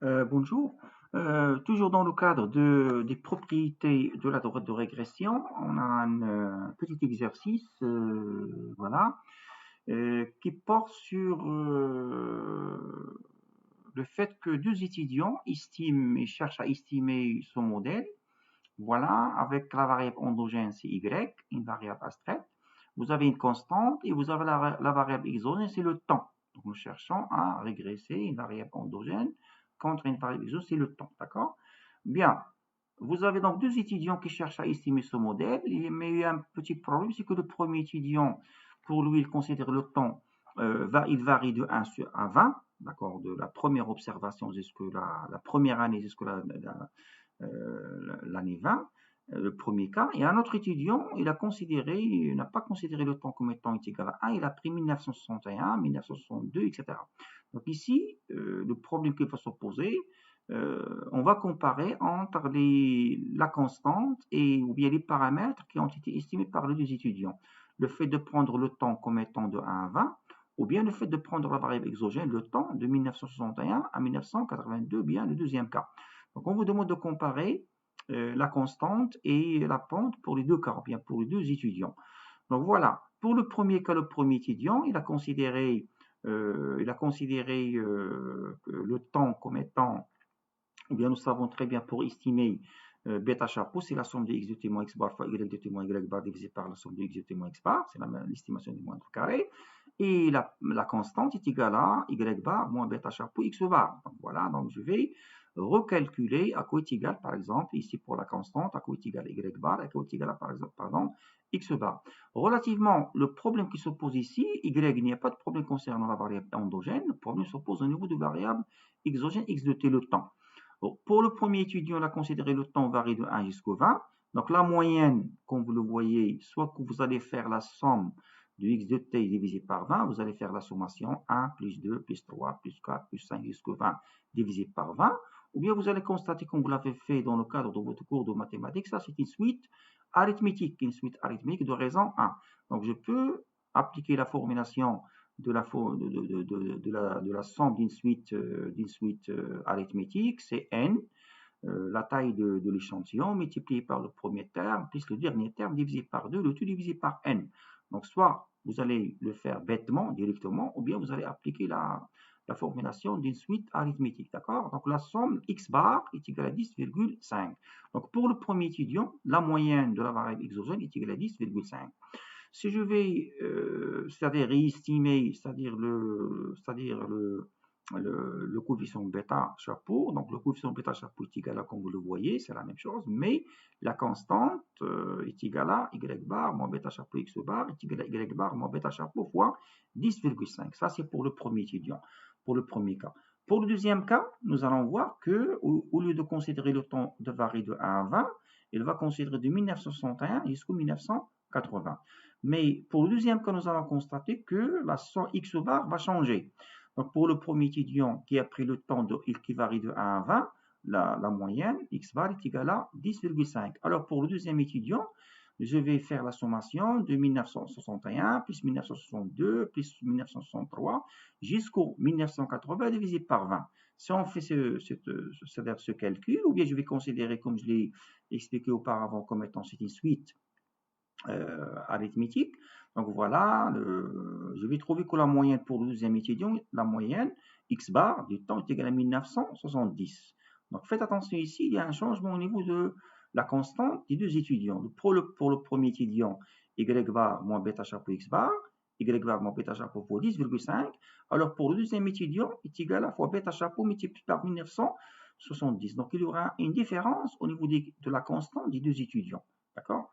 Bonjour. Toujours dans le cadre des propriétés de la droite de régression, on a un petit exercice, voilà, qui porte sur le fait que deux étudiants estiment et cherchent à estimer son modèle, voilà, avec la variable endogène c'est y, une variable abstraite. Vous avez une constante et vous avez la variable exogène, c'est le temps. Donc nous cherchons à régresser une variable endogène contre une variable exogène, c'est le temps, d'accord? Bien, vous avez donc deux étudiants qui cherchent à estimer ce modèle, mais il y a un petit problème, c'est que le premier étudiant, pour lui, il considère le temps, il varie de 1 à 20, d'accord, de la première observation jusqu'à la première année jusqu'à l'année 20, le premier cas. Et un autre étudiant, il n'a pas considéré le temps comme étant égal à 1, il a pris 1961, 1962, etc. Donc ici, le problème qu'il va se poser, on va comparer entre la constante et ou bien les paramètres qui ont été estimés par les deux étudiants. Le fait de prendre le temps comme étant de 1 à 20, ou bien le fait de prendre la variable exogène, le temps, de 1961 à 1982, bien le deuxième cas. Donc on vous demande de comparer la constante et la pente pour les deux cas, bien pour les deux étudiants. Donc voilà, pour le premier cas, le premier étudiant, il a considéré le temps comme étant, ou bien nous savons très bien pour estimer bêta chapeau, c'est la somme de x de t moins x bar fois y de t moins y bar divisé par la somme de x de t moins x bar, c'est l'estimation du moindre carré. Et la constante est égale à y bar moins bêta chapeau x bar. Donc voilà, donc je vais recalculer à quoi est égal, par exemple, ici pour la constante, à quoi est égal y bar, à quoi est égal à, par exemple, pardon, x bar. Relativement, le problème qui se pose ici, y, il n'y a pas de problème concernant la variable endogène, le problème se pose au niveau de variable exogène x de t, le temps. Pour le premier étudiant, on a considéré le temps varie de 1 jusqu'au 20. Donc la moyenne, comme vous le voyez, soit que vous allez faire la somme de x de t divisé par 20, vous allez faire la sommation 1 plus 2 plus 3 plus 4 plus 5 jusqu'au 20 divisé par 20, ou bien vous allez constater, comme vous l'avez fait dans le cadre de votre cours de mathématiques, ça c'est une suite arithmétique de raison 1. Donc je peux appliquer la formulation de la somme d'une suite arithmétique, c'est n, la taille de l'échantillon multiplié par le premier terme plus le dernier terme divisé par 2, le tout divisé par n. Donc soit vous allez le faire bêtement, directement, ou bien vous allez appliquer la formulation d'une suite arithmétique, d'accord? Donc la somme x bar est égale à 10,5. Donc pour le premier étudiant, la moyenne de la variable exogène est égale à 10,5. Si je vais, c'est-à-dire réestimer, le coefficient bêta chapeau, donc le coefficient bêta chapeau est égal à, comme vous le voyez, c'est la même chose, mais la constante est égale à y bar moins bêta chapeau x bar est égal à y bar moins bêta chapeau fois 10,5. Ça, c'est pour le premier étudiant, pour le premier cas. Pour le deuxième cas, nous allons voir que, au lieu de considérer le temps de varier de 1 à 20, il va considérer de 1961 jusqu'au 1980. Mais pour le deuxième cas, nous allons constater que la somme x bar va changer. Donc pour le premier étudiant qui a pris le temps qui varie de 1 à 20, la moyenne x bar est égale à 10,5. Alors pour le deuxième étudiant, je vais faire la sommation de 1961 plus 1962 plus 1963 jusqu'au 1980 divisé par 20. Si on fait ce calcul, ou bien je vais considérer, comme je l'ai expliqué auparavant, comme étant c'est une suite arithmétique. Donc voilà, je vais trouver que la moyenne pour le deuxième étudiant, la moyenne x bar du temps est égale à 1970. Donc faites attention ici, il y a un changement au niveau de la constante des deux étudiants. Pour le premier étudiant, y bar moins bêta chapeau x bar, y bar moins bêta chapeau fois 10,5. Alors pour le deuxième étudiant, est égal à fois bêta chapeau multiplié par 1970. Donc il y aura une différence au niveau de la constante des deux étudiants. D'accord?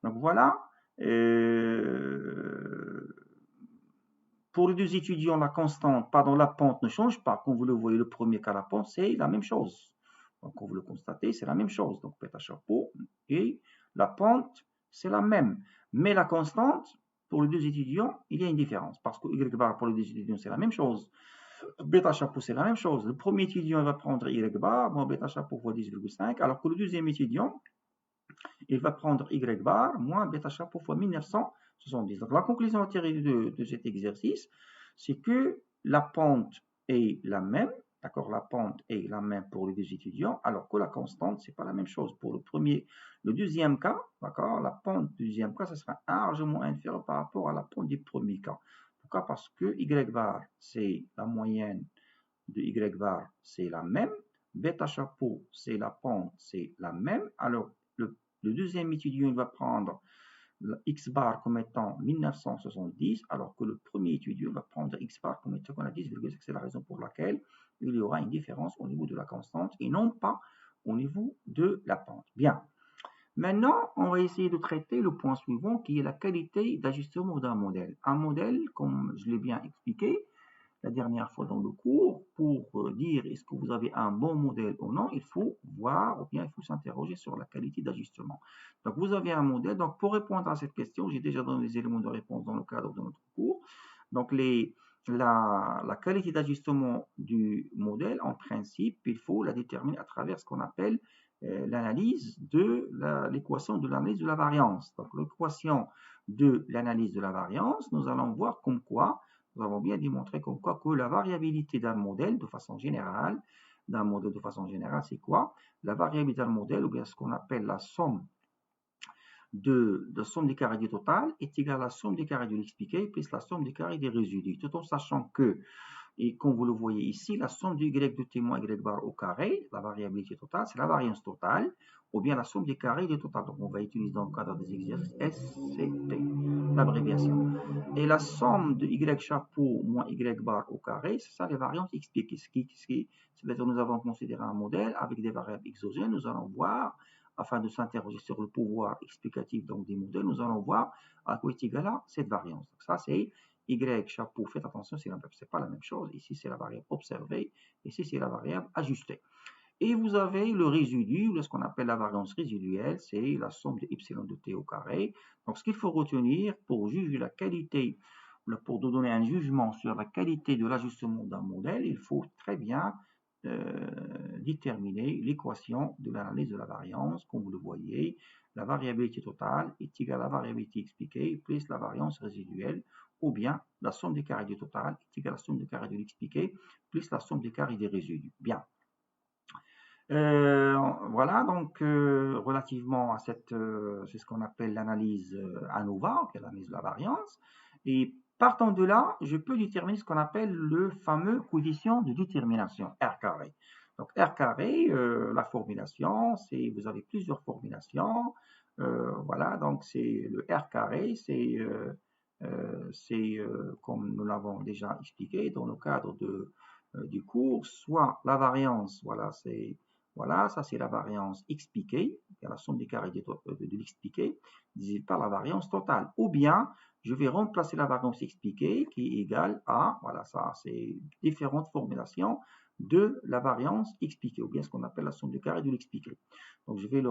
Donc voilà. Pour les deux étudiants, la constante, pardon, la pente ne change pas. Comme vous le voyez, le premier cas, la pente, c'est la même chose. Donc, comme vous le constatez, c'est la même chose. Donc, bêta chapeau et la pente, c'est la même. Mais la constante, pour les deux étudiants, il y a une différence. Parce que y bar pour les deux étudiants, c'est la même chose. Bêta chapeau, c'est la même chose. Le premier étudiant va prendre y bar, bon, bêta chapeau fois 10,5, alors que le deuxième étudiant, il va prendre y bar moins bêta chapeau fois 1970. Donc la conclusion à tirer de cet exercice, c'est que la pente est la même, d'accord, la pente est la même pour les deux étudiants, alors que la constante, c'est pas la même chose. Pour le deuxième cas, d'accord, la pente du deuxième cas, ça sera largement inférieure par rapport à la pente du premier cas. Pourquoi? Parce que y bar, c'est la moyenne de y bar, c'est la même. Bêta chapeau, c'est la pente, c'est la même. Alors, le deuxième étudiant, il va prendre X bar comme étant 1970, alors que le premier étudiant va prendre X bar comme étant 10,5. C'est la raison pour laquelle il y aura une différence au niveau de la constante et non pas au niveau de la pente. Bien. Maintenant, on va essayer de traiter le point suivant qui est la qualité d'ajustement d'un modèle. Un modèle, comme je l'ai bien expliqué, la dernière fois dans le cours, pour dire est-ce que vous avez un bon modèle ou non, il faut voir ou bien il faut s'interroger sur la qualité d'ajustement. Donc vous avez un modèle. Donc pour répondre à cette question, j'ai déjà donné les éléments de réponse dans le cadre de notre cours. Donc la qualité d'ajustement du modèle, en principe, il faut la déterminer à travers ce qu'on appelle l'analyse de l'équation de l'analyse de la variance. Donc l'équation de l'analyse de la variance, nous allons voir comme quoi nous avons bien démontré comme quoi que la variabilité d'un modèle de façon générale, c'est quoi? La variabilité d'un modèle, ou bien ce qu'on appelle la somme somme des carrés du total, est égale à la somme des carrés de l'expliqué plus la somme des carrés des résidus, tout en sachant que, et comme vous le voyez ici, la somme du y de témoin y bar au carré, la variabilité totale, c'est la variance totale, ou bien la somme des carrés du total. Donc on va utiliser dans le cadre des exercices SCT, l'abréviation. Et la somme de y chapeau moins y bar au carré, c'est ça les variances expliquées. C'est-à-dire nous avons considéré un modèle avec des variables exogènes, nous allons voir, afin de s'interroger sur le pouvoir explicatif donc, des modèles, nous allons voir à quoi est égale cette variance. Donc ça c'est y chapeau, faites attention, c'est pas la même chose. Ici, c'est la variable observée. Ici, c'est la variable ajustée. Et vous avez le résidu, ce qu'on appelle la variance résiduelle, c'est la somme de epsilon de t au carré. Donc, ce qu'il faut retenir pour juger la qualité, pour donner un jugement sur la qualité de l'ajustement d'un modèle, il faut très bien déterminer l'équation de l'analyse de la variance. Comme vous le voyez, la variabilité totale est égale à la variabilité expliquée plus la variance résiduelle, ou bien la somme des carrés du total est égale à la somme des carrés de l'expliqué plus la somme des carrés des résidus. Bien. Voilà, donc relativement à c'est ce qu'on appelle l'analyse ANOVA, qui est l'analyse de la variance. Et partant de là, je peux déterminer ce qu'on appelle le fameux coefficient de détermination, R carré. Donc R carré, la formulation, vous avez plusieurs formulations. Voilà, donc c'est le R carré, c'est comme nous l'avons déjà expliqué dans le cadre du cours, soit la variance, voilà, ça c'est la variance expliquée, la somme des carrés de l'expliqué, divisé par la variance totale. Ou bien, je vais remplacer la variance expliquée qui est égale à, voilà, ça c'est différentes formulations de la variance expliquée, ou bien ce qu'on appelle la somme des carrés de l'expliqué. Donc je vais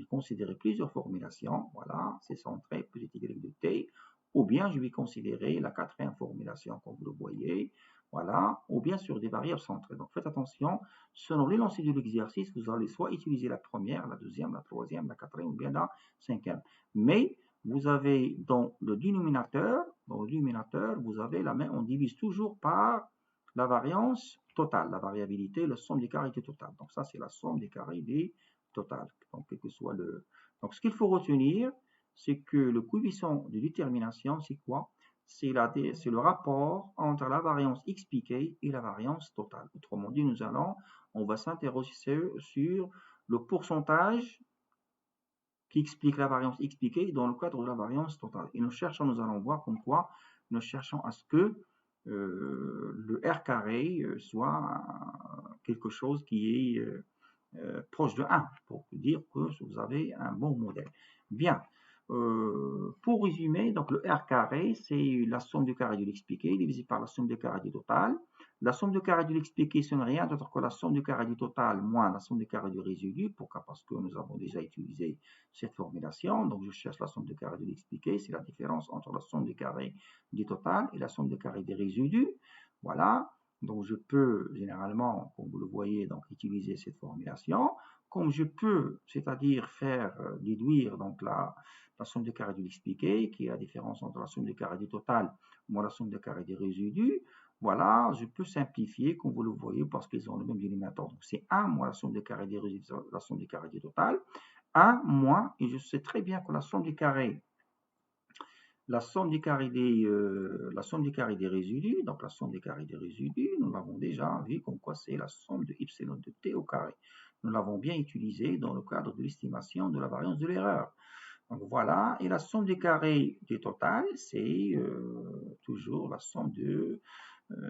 considérer plusieurs formulations, voilà, c'est centré, petit y de t, ou bien je vais considérer la quatrième formulation, comme vous le voyez, voilà, ou bien sur des variables centrées. Donc faites attention, selon l'énoncé de l'exercice, vous allez soit utiliser la première, la deuxième, la troisième, la quatrième ou bien la cinquième. Mais vous avez dans le dénominateur, vous avez la main, on divise toujours par la variance totale, la variabilité, la somme des carrés totales. Donc ça, c'est la somme des carrés des totales. Donc quel que soit le. Donc ce qu'il faut retenir, c'est que le coefficient de détermination, c'est quoi? C'est le rapport entre la variance expliquée et la variance totale. Autrement dit, on va s'interroger sur le pourcentage qui explique la variance expliquée dans le cadre de la variance totale. Et nous allons voir comme quoi nous cherchons à ce que le R carré soit quelque chose qui est proche de 1 pour dire que vous avez un bon modèle. Bien. Pour résumer, donc le R carré, c'est la somme du carré de l'expliqué divisé par la somme du carré du total. La somme du carré de l'expliqué, ce n'est rien d'autre que la somme du carré du total moins la somme du carré du résidu. Pourquoi? Parce que nous avons déjà utilisé cette formulation. Donc je cherche la somme du carré de l'expliqué, c'est la différence entre la somme du carré du total et la somme du carré des résidus. Voilà. Donc je peux généralement, comme vous le voyez, donc utiliser cette formulation. Comme je peux, c'est-à-dire faire déduire donc la somme des carrés de l'expliqué, qui est la différence entre la somme des carrés du total moins la somme des carrés des résidus, Voilà, je peux simplifier, comme vous le voyez, parce qu'ils ont le même dénominateur. Donc, c'est 1 moins la somme des carrés des résidus, la somme des carrés des totales. 1 moins, et je sais très bien que la somme des carrés, la somme des carrés des résidus, donc la somme des carrés des résidus, nous l'avons déjà vu comme quoi c'est la somme de epsilon de t au carré. Nous l'avons bien utilisé dans le cadre de l'estimation de la variance de l'erreur. Donc voilà, et la somme des carrés du total, c'est toujours la somme de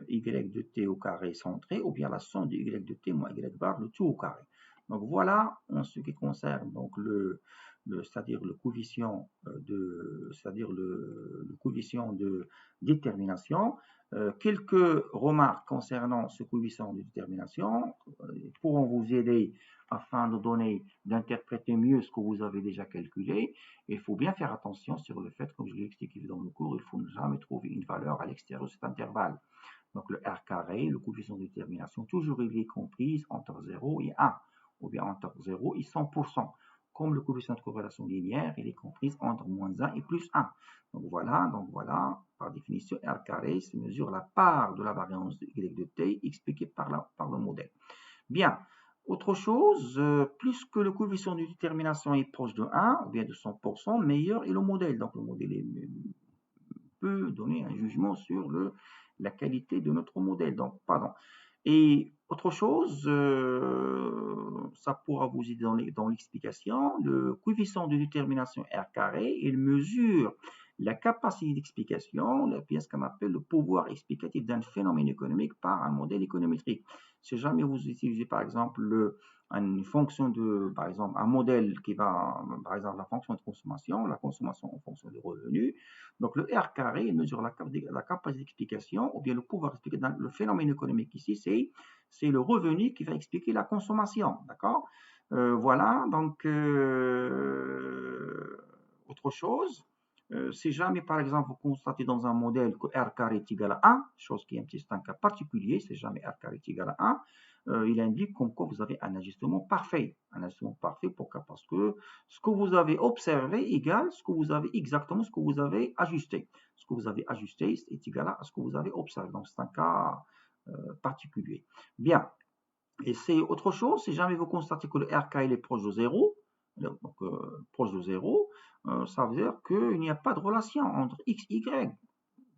y de t au carré centré, ou bien la somme de y de t moins y bar, le tout au carré. Donc voilà, en ce qui concerne donc c'est-à-dire le coefficient le coefficient de détermination. Quelques remarques concernant ce coefficient de détermination pourront vous aider afin de donner, d'interpréter mieux ce que vous avez déjà calculé. Il faut bien faire attention sur le fait, comme je l'ai expliqué dans le cours, il faut ne jamais trouver une valeur à l'extérieur de cet intervalle. Donc le R carré, le coefficient de détermination, toujours il est compris entre 0 et 1, ou bien entre 0 et 100%. Comme le coefficient de corrélation linéaire, il est compris entre moins 1 et plus 1. Donc voilà, par définition, R carré se mesure la part de la variance de y de t expliquée par le modèle. Bien, autre chose, plus que le coefficient de détermination est proche de 1, ou bien de 100%, meilleur est le modèle. Donc le modèle peut donner un jugement sur la qualité de notre modèle. Donc, pardon. Et autre chose, ça pourra vous aider dans l'explication. Le coefficient de détermination R carré, il mesure la capacité d'explication, bien ce qu'on appelle le pouvoir explicatif d'un phénomène économique par un modèle économétrique. Si jamais vous utilisez par exemple une fonction par exemple, un modèle qui va, par exemple, la fonction de consommation, la consommation en fonction des revenus. Donc, le R carré, il mesure la capacité d'explication, ou bien le pouvoir expliquer dans le phénomène économique ici, c'est le revenu qui va expliquer la consommation, d'accord? Voilà, donc, autre chose, si jamais, par exemple, vous constatez dans un modèle que R carré est égal à 1, chose qui est un cas particulier, si jamais R carré est égal à 1, il indique comme quoi vous avez un ajustement parfait. Un ajustement parfait, pourquoi? Parce que ce que vous avez observé égale exactement ce que vous avez ajusté. Ce que vous avez ajusté est égal à ce que vous avez observé. Donc, c'est un cas particulier. Bien. Et c'est autre chose, si jamais vous constatez que le RK il est proche de 0, donc proche de 0, ça veut dire qu'il n'y a pas de relation entre x et y.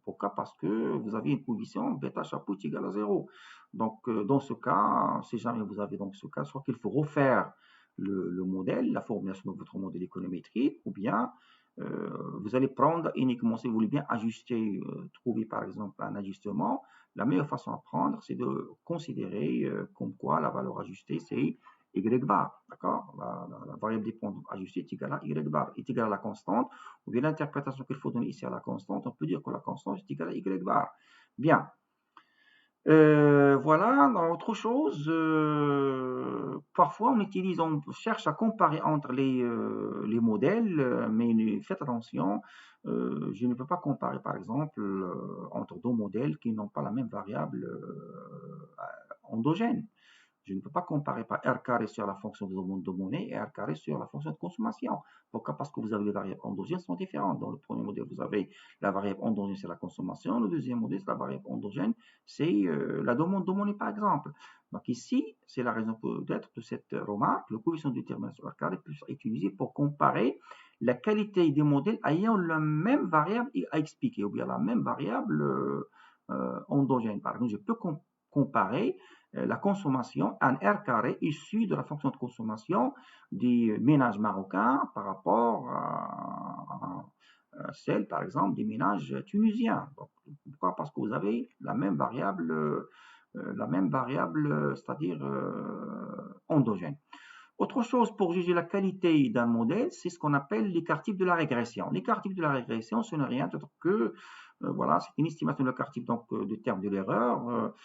Pourquoi? Parce que vous avez une position bêta chapeau égale à 0. Donc, dans ce cas, si jamais vous avez donc ce cas, soit qu'il faut refaire le modèle, la formulation de votre modèle économétrique, ou bien vous allez prendre uniquement, si vous voulez bien ajuster, trouver par exemple un ajustement, la meilleure façon à prendre, c'est de considérer comme quoi la valeur ajustée, c'est y bar, d'accord? La variable dépendante ajustée est égale à y bar, est égale à la constante, ou bien l'interprétation qu'il faut donner ici à la constante, on peut dire que la constante est égale à y bar. Bien. Voilà, dans autre chose, parfois on cherche à comparer entre les modèles, mais faites attention, je ne peux pas comparer par exemple entre deux modèles qui n'ont pas la même variable endogène. Je ne peux pas comparer par R carré sur la fonction de monnaie et R carré sur la fonction de consommation. Pourquoi? Parce que vous avez les variables endogènes sont différentes. Dans le premier modèle, vous avez la variable endogène, c'est la consommation. Le deuxième modèle, c'est la variable endogène, c'est la demande de monnaie, par exemple. Donc ici, c'est la raison d'être de cette remarque. Le coefficient de détermination R carré peut être utilisé pour comparer la qualité des modèles ayant la même variable à expliquer, ou bien la même variable endogène. Par exemple, je peux comparer la consommation en R carré issu de la fonction de consommation des ménages marocains par rapport à celle, par exemple, des ménages tunisiens. Donc, pourquoi? Parce que vous avez la même variable, c'est-à-dire endogène. Autre chose pour juger la qualité d'un modèle, c'est ce qu'on appelle l'écart type de la régression. L'écart type de la régression, ce n'est rien d'autre que, voilà, c'est une estimation de l'écart type donc, du terme de l'erreur.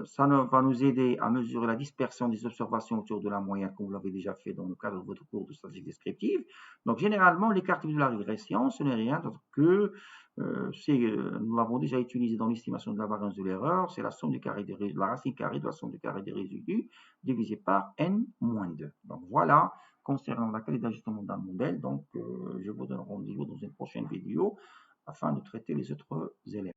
Ça va nous aider à mesurer la dispersion des observations autour de la moyenne, comme vous l'avez déjà fait dans le cadre de votre cours de statistique descriptive. Donc, généralement, l'écart type de la régression, ce n'est rien d'autre que, nous l'avons déjà utilisé dans l'estimation de la variance de l'erreur, c'est la somme du carré la racine carrée de la somme du carré des résidus divisé par n-2. Donc, voilà, concernant la qualité d'ajustement d'un modèle. Donc, je vous donne rendez-vous dans une prochaine vidéo afin de traiter les autres éléments.